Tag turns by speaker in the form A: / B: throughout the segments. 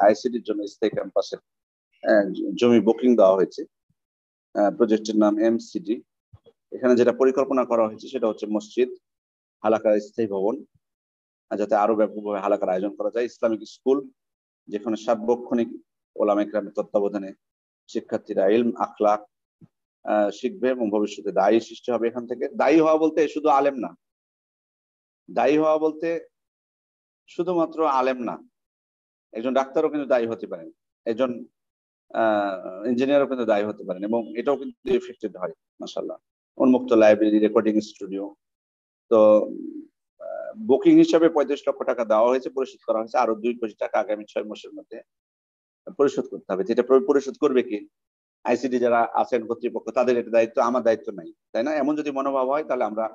A: আইসিটির জন্য স্থায়ী ক্যাম্পাসের জমি বুকিং দেওয়া হয়েছে। প্রজেক্টের নাম এমসিডি। এখানে যেটা পরিকল্পনা করা হয়েছে সেটা হচ্ছে মসজিদ, হালাকার স্থায়ী ভবন, যাতে আরো ব্যাপকভাবে হালাকার আয়োজন করা যায়, ইসলামিক স্কুল যেখানে সার্বক্ষণিক ওলামা ইকরামের তত্ত্বাবধানে শিক্ষার্থীরা ইলম আখলাক শিখবে এবং ভবিষ্যতে দায়ী সৃষ্টি হবে এখান থেকে। দায়ী হওয়া বলতে শুধু আলেম না, দায়ী হওয়া বলতে শুধুমাত্র আলেম না, একজন ডাক্তারও কিন্তু দায়ী হতে পারেন, একজন ইঞ্জিনিয়ারও কিন্তু দায়ী হতে পারেন, এবং এটাও কিন্তু এফেক্টেড হয় মাশাআল্লাহ। উন্মুক্ত লাইব্রেরি, রেকর্ডিং স্টুডিও। তো বুকিং হিসাবে 35 লক্ষ টাকা দেওয়া হয়েছে, পরিশোধ করা হয়েছে। আরো 2 কোটি টাকা আগামী 6 মাসের মধ্যে পরিশোধ করতে হবে। যেটা পরিশোধ করবে কি আইসিডি যারা আছেন কর্তৃপক্ষ, তাদের এটা দায়িত্ব, আমার দায়িত্ব নাই, তাই না? এমন যদি মনোভাব হয় তাহলে আমরা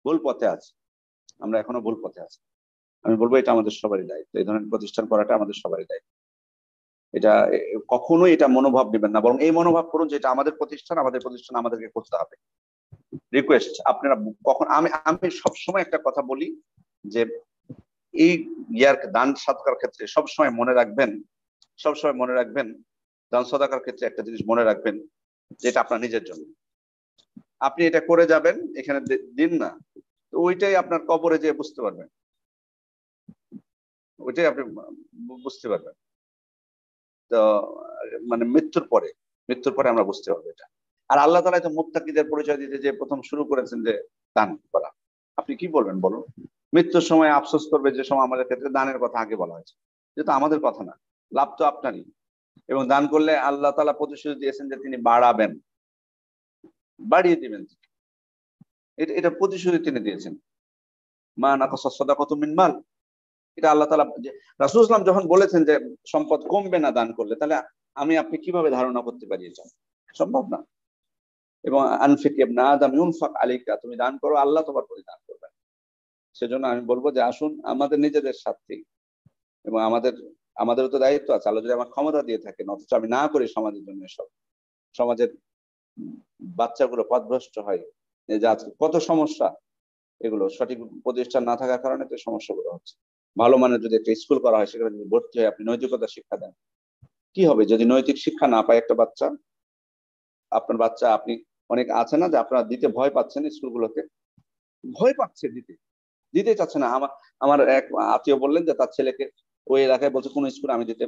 A: ভুল পথে আছি, আমরা এখনো ভুল পথে আছি। আমি বলবো এটা আমাদের সবারই দায়িত্ব, এই ধরনের প্রতিষ্ঠান করাটা আমাদের সবারই দায়িত্ব। এটা কখনোই এটা মনোভাব নেবেন না, বরং এই মনোভাব করুন যে এটা আমাদের প্রতিষ্ঠান, আমাদের প্রতিষ্ঠান আমাদেরকে করতে হবে। রিকোয়েস্ট আপনারা কখন, আমি সবসময় একটা কথা বলি যে এই ইয়ার দান সদকার ক্ষেত্রে সবসময় মনে রাখবেন, দান সদকার ক্ষেত্রে একটা জিনিস মনে রাখবেন, যেটা আপনার নিজের জন্য। আপনি এটা করে যাবেন, এখানে দিন না, তো ওইটাই আপনার কবরে যেয়ে বুঝতে পারবেন, ওইটাই আপনি বুঝতে পারবেন। তো মানে মৃত্যুর পরে আমরা বুঝতে পারবো এটা। আর আল্লাহ তাআলা তো মুত্তাকিদের পরিচয় দিতে যে প্রথম শুরু করেছেন যে দান করা। আপনি কি বলবেন বলুন? মৃত্যুর সময় আফসোস করবে যে সময় আমাদের ক্ষেত্রে দানের কথা আগে বলা হয়েছে, যেটা আমাদের কথা না, লাভ তো আপনারই। এবং দান করলে আল্লাহ তাআলা প্রতিশ্রুতি দিয়েছেন যে তিনি বাড়াবেন, বাড়িয়ে দিবেন, এটা প্রতিশ্রুতি তিনি দিয়েছেন। মা নাকাসা সাদাকাতুম মিন মাল, এটা আল্লাহ তাআলা। রাসূল সাল্লাল্লাহু আলাইহি ওয়াসাল্লাম যখন বলেছেন যে সম্পদ কমবে না দান করলে, তাহলে আমি আপনি কিভাবে ধারণা করতে পারি এটা? সম্ভব না। এবং আনফিক ইবনা আদম ইউনফাক আলাইকা, তুমি দান করো, আল্লাহ তোমার প্রতি দান করবেন। সেজন্য আমি বলবো যে আসুন আমাদের নিজেদের স্বার্থে, এবং আমাদেরও তো দায়িত্ব আছে। আল্লাহ যদি আমার ক্ষমতা দিয়ে থাকেন অথচ আমি না করি সমাজের জন্য, সব সমাজের বাচ্চাগুলো পথভ্রষ্ট হয়, এই যে আজকে কত সমস্যা, এগুলো সঠিক প্রতিষ্ঠান না থাকার কারণে তো সমস্যাগুলো হচ্ছে। ভালো মানের যদি একটা স্কুল করা হয়, সেখানে যদি ভর্তি হয়, আপনি নৈতিকতা শিক্ষা দেন, কি হবে যদি নৈতিক শিক্ষা না পায় একটা বাচ্চা? আপনার বাচ্চা, আপনি অনেক আছে না যে আপনারা দিতে ভয় পাচ্ছেন, স্কুলগুলোতে ভয় পাচ্ছে, দিতে চাচ্ছে না। আমার এক আত্মীয় বললেন যে তার ছেলেকে ওই এলাকায় বলছে কোন স্কুল আমি দিতে,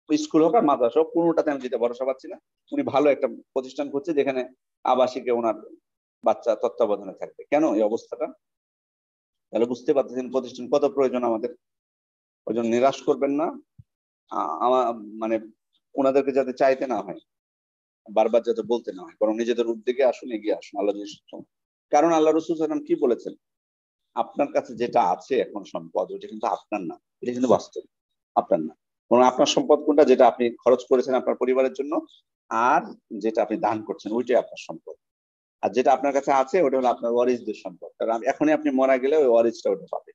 A: স্কুল হোক আর মাদ্রাসা হোক, কোনোটাতে আমি দিতে ভরসা পাচ্ছি না। উনি ভালো একটা প্রতিষ্ঠান করছে যেখানে আবাসিকে ওনার বাচ্চা তত্ত্বাবধানে থাকবে। কেন এই অবস্থাটা? তাহলে বুঝতে পারতেছেন প্রতিষ্ঠান কত প্রয়োজন আমাদের। ওই জন্য নিরাশ করবেন না। আমার মানে ওনাদেরকে যাতে চাইতে না হয়, বারবার যাতে বলতে না হয়, বরং নিজেদের উদ্যোগে আসুন, এগিয়ে আসুন আল্লাহ। কারণ আল্লাহ রাসূল সাল্লাল্লাহু আলাইহি ওয়াসাল্লাম কি বলেছেন? আপনার কাছে যেটা আছে এখন সম্পদ, ওটা কিন্তু আপনার না, এটা কিন্তু বাস্তব আপনার না। বরং আপনার সম্পদ কোনটা? যেটা আপনি খরচ করেছেন আপনার পরিবারের জন্য, আর যেটা আপনি দান করছেন ওইটাই আপনার সম্পদ। আর যেটা আপনার কাছে আছে ওটা হলো আপনার ওয়ারিসদের সম্পদ। কারণ এখনই আপনি মারা গেলে ওই ওয়ারিসটা ওটা পাবে।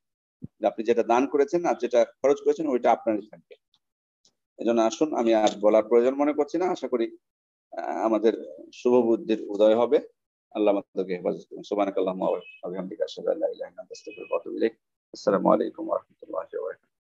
A: আপনি যেটা দান করেছেন আর যেটা খরচ করেছেন ওইটা আপনারই থাকবে। এজন্য আসুন, আমি আর বলার প্রয়োজন মনে করছি না। আশা করি আমাদের শুভ বুদ্ধির উদয় হবে। আল্লাহ আমাদেরকে হেফাজত করুন। সুবহানাকাল্লাহুম্মা ওয়া বিহামদিকা আশহাদু আল্লা ইলাহা ইল্লা আনতা আস্তাগফিরুকা ওয়া আতুবু ইলাইক। আসসালামু আলাইকুম ওয়া রাহমাতুল্লাহি ওয়া বারাকাতুহু।